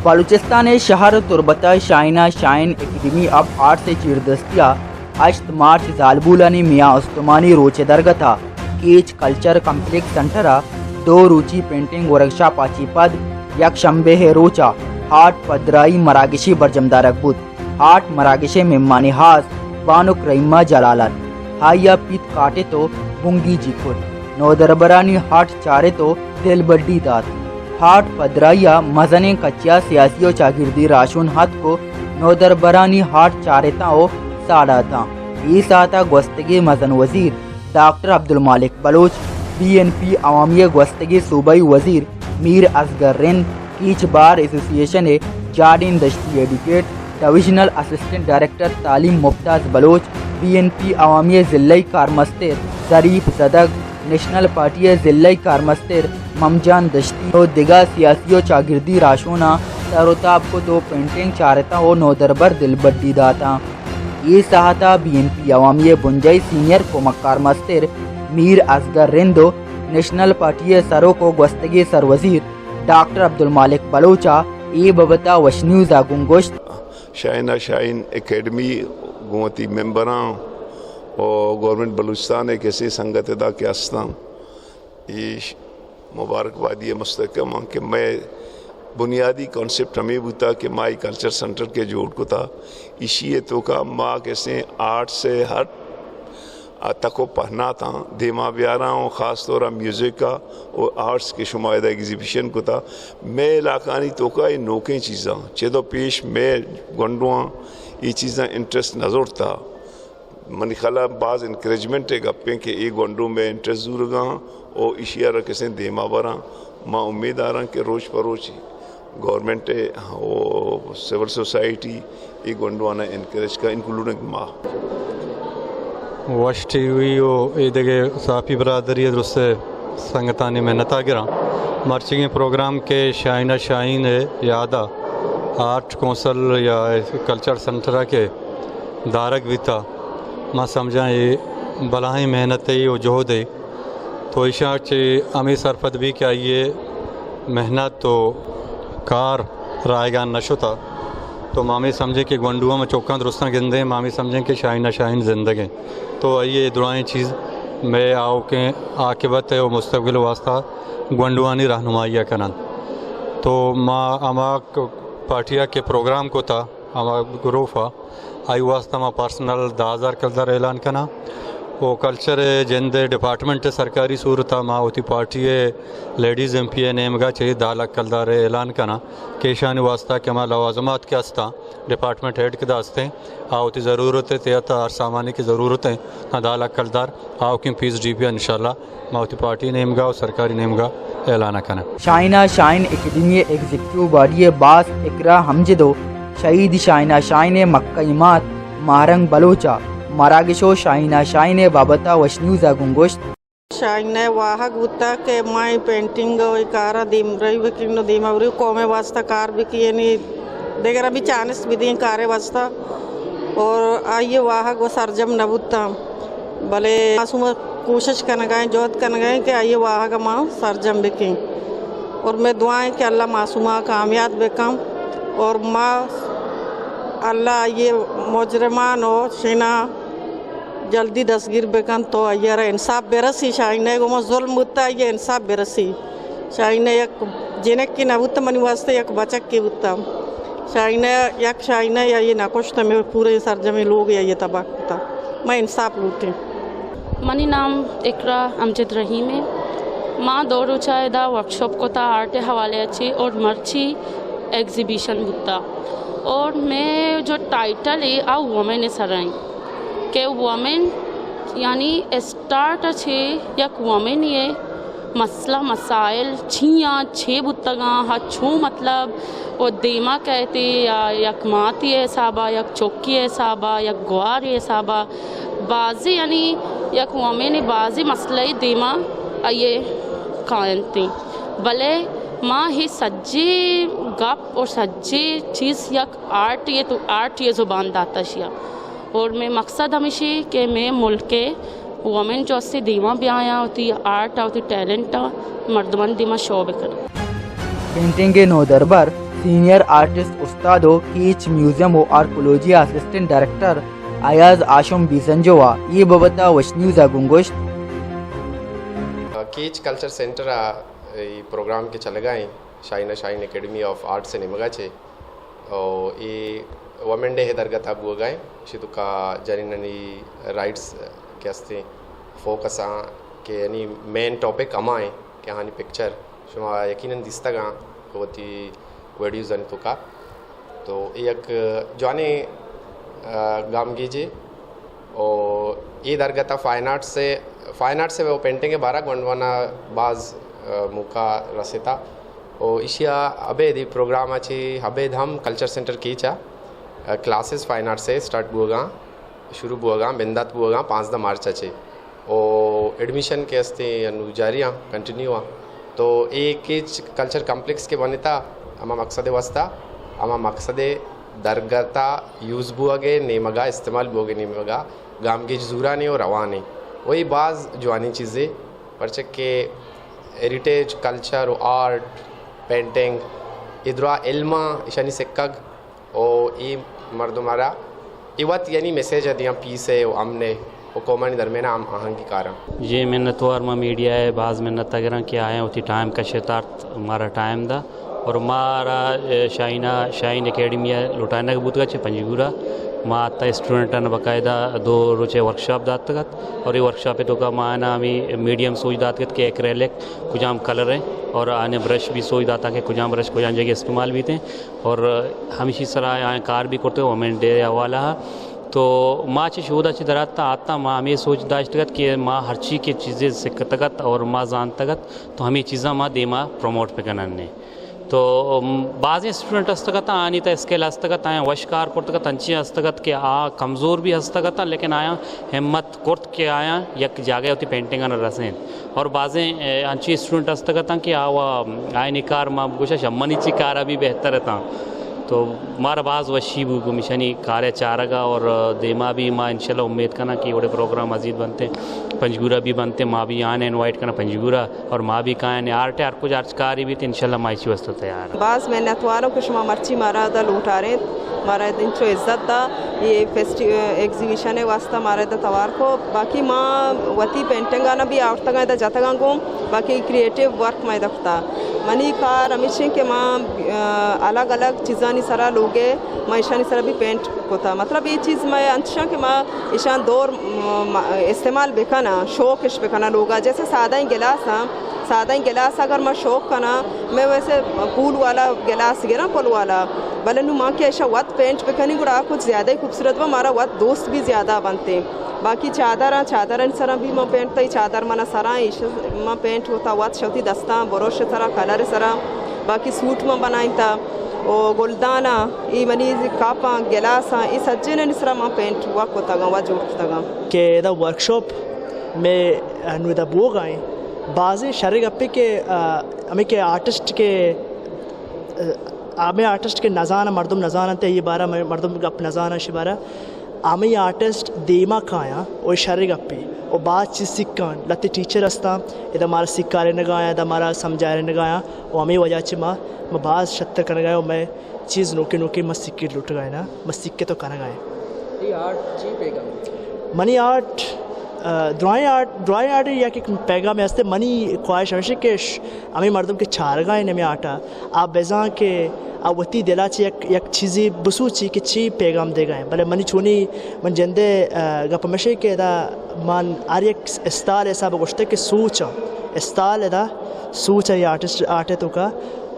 बलूचिस्तान शहर Turbat Shaina Shine Academy of Art से चिरदस्तिया 8 मार्च जालबुलानी मियाँ उस्मानी रोचे दरगथा केच कल्चर कम्प्लेक्स सेंटरा 2 रुचि पेंटिंग वर्कशॉप आचीपद यक शंबे है रोचा हाट पदराई मरागिशी बरजमदारक बुद हाट मरागिशे मेहमानी हास बानुक रईमा जलालत हाया पीत काटे तो बुंगी जिकुर नौदरबरानी हाट चारे तो दिल बड्डी दात हाट पदराइया मजने कच्चा सियासियों चागिर्दी राशुन हाथ को नौदरबरानी हाट चारेताओ साड़ा था ये साता गोस्तगी मजन वजीर डॉक्टर अब्दुल मालिक बलोच BNP अवामी गोस्तगी सूबाई वजीर Mir Asghar Rind Kech Bar Association Jadin Dashti advocate divisional assistant director तालीम मुफ्ताज बलोच BNP अवामी ज़िल्लाई कारमस्तिर ज़रीफ सदक नेशनल पार्टी ज़िल्लाई कारमस्तिर ममजान दश्ती और दिगा सियासी और चागिर्दी राशोना तरोताब को दो पेंटिंग चारता और नौदरबर दिल बड्डी दाता ये सहाता BNP अवामी बुंजाई सीनियर को मक्कार मस्तिर मीर असगर रिंदो नेशनल पार्टी सरो को गस्तगी सरवजीर डॉक्टर अब्दुल मालिक बलोचा ये बबता वशन्यूज़ आगुंगोश्त शाइना शाइन एकेडमी गुमती मेंबरां और गवर्नमेंट बलूचिस्तान कैसे संगत अदा के अस्ताम ये मुबारकबादी मुस्तकम कि मैं बुनियादी कॉन्सेप्ट हमें होता कि माई कल्चर सेंटर के जोड़ को था इसी तो का माँ कैसे आर्ट से हर तको पढ़ना था देमा ब्यारा हूँ ख़ास तौर पर म्यूज़िक का और आर्ट्स के शुमायदा एग्जीबिशन को था मैं इलाकानी तो का ये नोकें चीज़ां चेदो पेश मैं गंडुआ ये चीज़ां इंटरेस्ट नज़र था मन खला बाज़ इंकरेजमेंट है गप्पे के एक गंडू में इंटरेस्ट जरूर गा और इशिया रखे देमा बरा माँ उम्मीदार कि रोज़ परोज गवर्नमेंट और सिविल सोसाइटी एक गंडुआना इनक्रेज का इंक्लूडिंग माँ वश टीवी इधे साफी बरदरी दुरुस्त संगतानी मेहनत गिरा मर्चिंग प्रोग्राम के शाइना शाइन यादा आर्ट कौंसल या कल्चर सेंटर के दारक भी था मां समझा ये बलाई मेहनत है वो जोहद है तो इशा चे अमी सरफत भी क्या ये मेहनत तो कार रायगा नशो था तो मामी समझे कि गंडुआ में चौका दुरुस्ता गिंदे मामी समझें कि शाइना शाइन ज़िंदगी तो ये दुआएं चीज़ मैं आओ के आकिबत है वो मुस्तकबिल वास्ता गंडुआनी रहनुमाइया करन तो माँ अमा पार्टिया के प्रोग्राम को था अमा ग्रुपा आई वास्ता माँ पर्सनल 10,000 कलदार ऐलान करना वो कल्चर जिंद डिपार्टमेंट सरकारी सूरत माँ उती पार्टी लेडीज़ MP नेम गा चाहिए 10 लाख कलदार ऐलान करना केशान वास्ता के माँ लवाजमात के हस्ता डिपार्टमेंट हेड के दास्ते आओती ज़रूरत है तेता सामानी की ज़रूरत है ना 10 लाख कलदार आओ की फीस DP इंशाल्लाह माँ उती पार्टी नेम गा और सरकारी नेम गा ऐलान करना Shaina Shine academy executive body बास इकरा हमजदो शहीद शाइना शाइन मक्कईमात मारंग बलोचा मरागिशो शाइना शाइन बाबता वशन्यूज़ गुंगोश्त शाइना वाह गुत्ता के माई पेंटिंग कारा दीम रही विकिनो दीमावरी कोमे वास्ता कार भी किए नहीं देगर अभी चांस भी दी कारे वास्ता और आइए वाह वो सरजम नबुत्ता भले मासूम कोशिश करना गए जोत करना गए कि आइए वाह का माँ सरजम बिकी और मैं दुआएं कि अल्लाह मासूमा कामयाब बेकम और माँ अल्लाह ये मुजरमान हो शिना जल्दी दस्तगीर बेकन तो यार इंसाफ बेरसी शाइने को मैं जुल्म होता ये इंसाफ बेरसी शाइने एक जिन्हें की नबुत मनी वास्ते एक बचक की उत्तम शाइने एक शाइने या ये नाकुश था मैं पूरे सरजमी लोग या ये तबाह था मैं इंसाफ लूटी मनी नाम इकरा अमजद रहीम है माँ दो रुचायदा वर्कशॉप को था आर्ट हवाले अच्छी और मर्ची एग्जीबिशन बुता और मैं जो टाइटल है आ वुमेन सराई के वुमेन यानी स्टार्ट अच्छे यक वुमेन ये मसला मसाइल छियाँ छे बुतगा हछू मतलब वो देमा कहते या यक माती है साबा यक चौकी है साबा यक ग्वार है साबा बाजी यानी यक वुमेन बाजी मसले देमा ये कायनती भले माँ ही सज्जे गप और सज्जे चीज़ यक आर्ट ये ज़ुबान दाता शिया और मैं मकसद हमेशा कि मैं मुल्क के वुमेन जो से दीमा भी आया होती आर्ट होती टैलेंट मर्दमन दीमा शो भी कर पेंटिंग नो दरबार سینئر آرٹسٹ استادو کیچ میوزیم و آرکولوژی اسسٹنٹ ڈائریکٹر ایاز آشم بیسنجوا یہ ببتا وشنیوزا گنگوشت کیچ کلچر سینٹر یہ پروگرام کے چل گئے Shaina shine academy of art سے نمگا چھے اور یہ وومن ڈے ہے درگتا بو گئے شتو کا جنینی رائٹس کے ہستے فوکس کہ یعنی مین ٹاپک امائیں کہ ہانی پکچر شما یقیناً دستا گا ہوتی ویڈیوز ان تو کا تو ایک جوانے گام گیجے اور یہ درگتا فائن آرٹ سے وہ پینٹنگ بارہ گونڈوانا بعض موقع رسیتا اور اشیا ابے دی پروگرام اچھی ابے ہم کلچر سینٹر کی چا کلاسز فائن آرٹ سے سٹارٹ بو گا شروع بو گا بندات بو گا 5 مارچ اچھے اور ایڈمیشن کے ہستے جاری ہاں کنٹینیو ہاں تو ایک کلچر کمپلیکس کے بنتا اما مقصد واسطہ اما مقصد درگتا یوز بو گے نیمگا استعمال بو گے نیمگا گام کی زورا نہیں اور رواں نہیں وہی بعض جوانی چیزیں پرچک کے ہیریٹیج کلچر و آرٹ پینٹنگ ادرا علم ایشانی سکگ اور یہ مردم مارا ایوت یعنی میسیج ہے دیا پیس ہے و امن ہے وہ قومانی درمیان آہنگی کارا یہ محنتوار ما میڈیا ہے بعض محنت تگران کہ آئے ہوتی ٹائم کا شتارت ہمارا ٹائم دا اور ہمارا شائن اکیڈمی لٹائنہ کا بوت گا چھے پنجگورا ما آتا اسٹوڈنٹان باقاعدہ 2 روچے ورکشاپ دات تگت اور یہ ورکشاپ تو کا مانا ہمیں میڈیم سوچ دات تگت کہ ایکریلک کجام کلر ہیں اور آنے برش بھی سوچ داتا کہ کجام برش کجام جگہ استعمال بھی تھے اور ہمیشہ سرا آئیں کار بھی کرتے ہو ہمیں ڈے حوالہ تو ماں چھ شہودہ چھ دراتتا آتا ماں ہمیں سوچ داشت تگت کہ ماں ہر چیز کی چیزیں سکھ تگت اور ماں زان تگت تو ہمیں چیزاں ماں دے ماں پروموٹ پہ کرنے تو بعض اسٹوڈنٹ ہستگت آنی تا اسکیل ہستگت آیا وشکار کرتگت انچی ہستگت کہ کمزور بھی ہستگت لیکن آیا ہمت کرت کے آیا یک جاگے ہوتی پینٹنگاں رسیں اور بعضیں انچی اسٹوڈنٹ ہستگت کہ آئینی کار ماں گوشا شمانی چی کارا بھی بہتر تھا تو مارا بعض وشی بھی مشانی کارے چارگا اور دیما بھی ماں انشاءاللہ امید کرنا کہ وڑے پروگرام مزید بنتے پنجگورا بھی بنتے ماں بھی آنے انوائٹ کرنا پنجگورا اور ماں بھی کہیں آرٹ ہر کچھ آرٹ کاری بھی تھی انشاءاللہ ماں اسی واسطے تیار بعض محنتواروں کو شما مرچی مارا دا لوٹا رہے مارا دن چو عزت دا یہ ایگزیبیشن ہے واسطہ مارا دا توار کو باقی ماں وتی پینٹنگانا بھی آورتا گا دا جاتا گا گوں باقی کریٹیو ورک میں دفتا منی کار ہمیشہ کہ ماں الگ الگ چیزانی سرا لوگے ماں ایشانی سرا بھی پینٹ ہوتا مطلب یہ چیز میں انشاء کہ ماں ایشان دور استعمال بکنا شوقش بکنا لوگا جیسے سادہ گلاس اگر میں شوق کنا میں ویسے پول والا گلاس گرا پول والا بلے نو ماں کے ایشا وقت پینٹ بکنی گڑا کچھ زیادہ ہی خوبصورت وہ ہمارا وقت دوست بھی زیادہ بنتے باقی چادر سرا بھی ماں پینٹ چادر منا سرا ماں پینٹ ہوتا وقت شوتی دستاں بروش سرا کلر سرا باقی سوٹ ماں بنائیں تا اور گلدانا ای منی کاپاں گلاساں ای سجنے نسرا ماں پینٹ وقت ہوتا گا وقت جوڑتا گا کہ دا ورکشاپ میں انو دا بو گائیں بعضی شرک اپی کے ہمیں کہ آرٹسٹ کے نزانہ مردم نزانہ تے یہ بارہ مردم اپ نزانہ شبارہ ہمیں آرٹسٹ دیما کھایا اور شرک اپی اور بعض چیز سکھان لتی ٹیچر ہستا یہ ہمارا سکھارے نگایا دا ہمارا سمجھارے نگایا اور ہمیں وجہ چھ ماں بعض شتر کرنے گئے اور میں چیز نوکی میں سکے لٹ گئے نا میں سکے تو کرنے گئے یہ آرٹ چی پیغام منی آرٹ ڈرائنگ آرٹ یا کہ پیغام میں ہستے منی خواہش ہمیشہ کہ ہمیں مردم کے چھارگاہیں نمی آٹا آپ بیزاں کے آپ وتی دلا چی یک چیزی بسو چی کہ چی پیغام دے گئے بلے منی چونی من جندے گپ ہمیشہ کہ دا من آر یک استال ایسا بگوشتے کہ سوچا استال دا سوچا یہ آرٹ ہے تو کا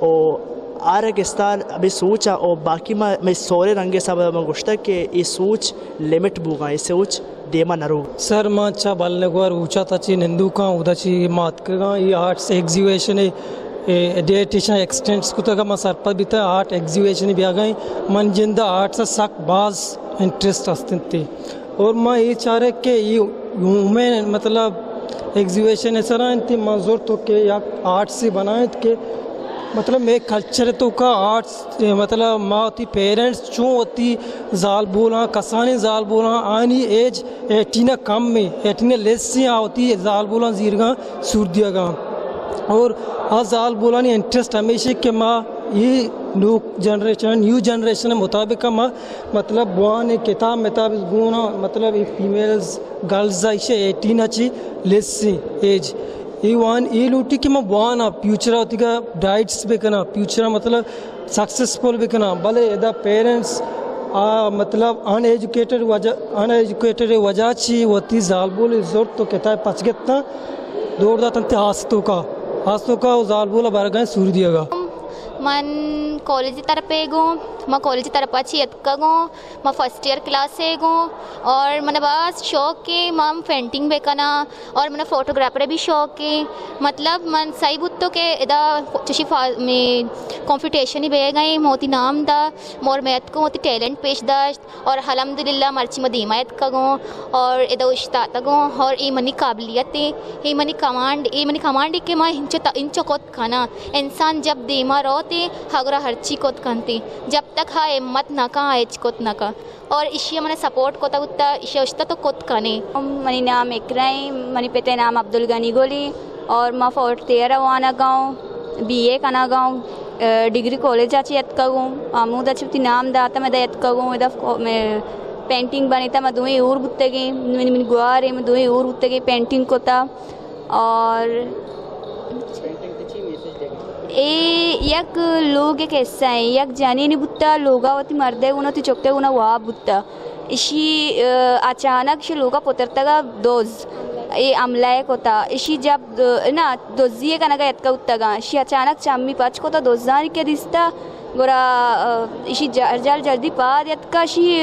اور آر ایک استال ابھی سوچا اور باقی میں سورے رنگے سب میں گوشتا کہ یہ سوچ لیمٹ بوگا یہ سوچ دیما نرو سر ماں اچھا بالنے کو اوچا تھا چی نندو کا ادا چی مات کا یہ آرٹس ایگزیبیشن ڈیٹیشن ایکسٹینٹس کو تک ماں سر پر بھی تھا آرٹ ایگزیبیشن بھی آ گئیں من جندہ آرٹ سے سخت بعض انٹرسٹ ہستے تھے اور میں یہ چاہ رہے کہ یہ میں مطلب ایگزیبیشن ایسا رہا انتی منظور تو کہ یا آرٹ سے بنائیں کہ مطلب میں کلچر تو کا آرٹس مطلب ماں ہوتی پیرنٹس چوں ہوتی زال بولا کسانی زال بولا آئینی ایج 18 کم میں 18 لیس سے ہوتی زال بولا زیرگاں سور دیا گا اور زال بولانی انٹرسٹ ہمیشہ کہ ماں ये न्यू जनरेशन मुताबिक मतलब वन किताब मुताबिक गुना मतलब फीमेल्स गर्ल्स इसे 18 अच्छी लेस एज ये वन ये लूटी कि मैं वन फ्यूचर होती का डाइट्स भी करना फ्यूचर मतलब सक्सेसफुल भी करना भले द पेरेंट्स मतलब अनएजुकेटेड वजह ची वती जालबुल जोर तो कहता है पचगेतना दौड़ दाते हास्तों का जालबुल बारगाय सूर दिएगा मन कॉलेज तरफ गो मैं कॉलेज तरफ अच्छी गो मैं फर्स्ट ईयर क्लास से गो और मैंने बस शौक के मैं पेंटिंग भी करना और मैंने फोटोग्राफर भी शौक के मतलब मन सही बुत्तो के इदा चशी में कंपटीशन ही बह गई मोती नाम दा मोर मैथ को मोती टैलेंट पेश दाश्त और अल्हम्दुलिल्लाह मर्ची मदीमायत का गो और इदा उश्ता गो और ये मनी काबिलियत ये मनी कमांड के मैं इंचो कोत खाना इंसान जब देमा रोते हगरा हरची कोत खानते जब तक हा हिम्मत ना का एच कोत ना का और इसे मैंने सपोर्ट कोता कुत्ता इसे उस्ता तो कोत खाने मनी नाम इकराई मनी पेते नाम अब्दुल गनी गोली और मैं 4th ईयर वाना गाँव BA काना गाँव डिग्री कॉलेज आची यत्कगूँ आमूद अच्छी नाम दाता मैं यत्कगूँ इदा मैं पेंटिंग बनी था मैं दुई ऊर बुत्ते गई मिन गुआर मैं दुई ऊर बुत्ते गई पेंटिंग कोता और एक लोग एक ऐसा है एक जानी नहीं बुत्ता लोगावती मर्दे गुना ती चोकते गुना वाह बुत्ता इसी अचानक से लोगा पोतरता का दोज ये अमलायक होता इसी जब ना दोजिए का नगा यत्का उत्तगा इसी अचानक चाम्मी पाच को तो दोजानी के रिश्ता गोरा इसी जल्दी पाद यत्का इसी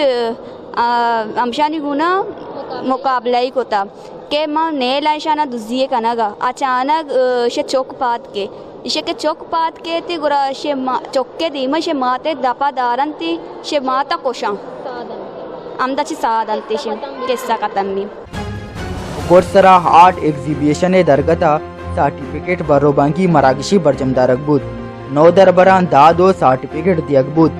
अमशानी गुना मुकाबला ही होता के माँ ने लाइशाना दोजिए का नगा अचानक इसे चौक पाद के इसे के चौक पात के ती गुरा शे चौके दीमा शे माते दपा दारन ती शे माता कोशा आमदाची सादंती शे किस्सा कतम्मी गोरसरा आर्ट एग्जीबिशन दरगता सर्टिफिकेट बरोबांगी मरागिशी बरजमदारकबूत नौ दरबरान दादो सर्टिफिकेट दियकबूत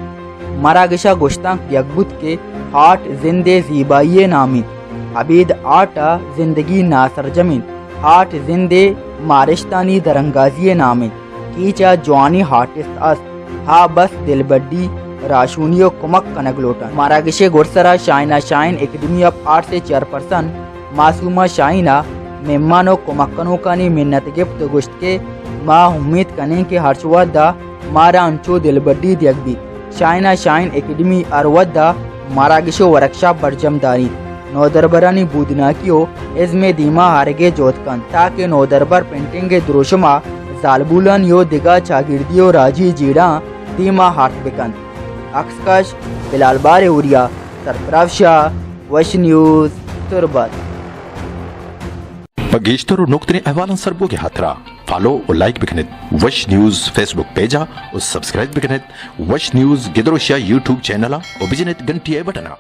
मरागिशा गोश्तांक दियकबूत के आर्ट जिंदे जीबाइये नामित अबीद आर्टा जिंदगी नासरजमिन आर्ट जिंदे मारिश्तानी दरंगाजी नामित कीचा जवानी हार्टिस्ट अस हा बस दिलबड्डी राशूनियो कुमक कनगलोटा मारागिशे गोरसरा Shaina Shine Academy of Art से चेयरपर्सन मासूमा शाइना मेहमानों कुमक्कनों का नी मिन्नत गिफ्ट गुश्त के माँ उम्मीद कने के हर्षवदा मारा अंचो दिलबड्डी दियकबी शाइना शाइन एकेडमी अरवदा मारागिशो वर्कशॉप बरजमदारी नौदरबरानी बूदना कियो इसमें दीमा हारगे जोतकन ताकि नौदरबर पेंटिंग के द्रोशमा जालबुलन यो दिगा चागिर्दियो राजी जीड़ा दीमा हाथ बिकन अक्सकश बिलाल बार उरिया सरफराज शाह वश न्यूज़ तुरबत बगेश्तर और नुक्तने अहवालन सरबो के हाथरा फॉलो और लाइक बिकनेत वश न्यूज़ फेसबुक पेजा और सब्सक्राइब बिकनेत वश न्यूज़ गिदरोशिया यूट्यूब चैनल और बिजनेत घंटी बटना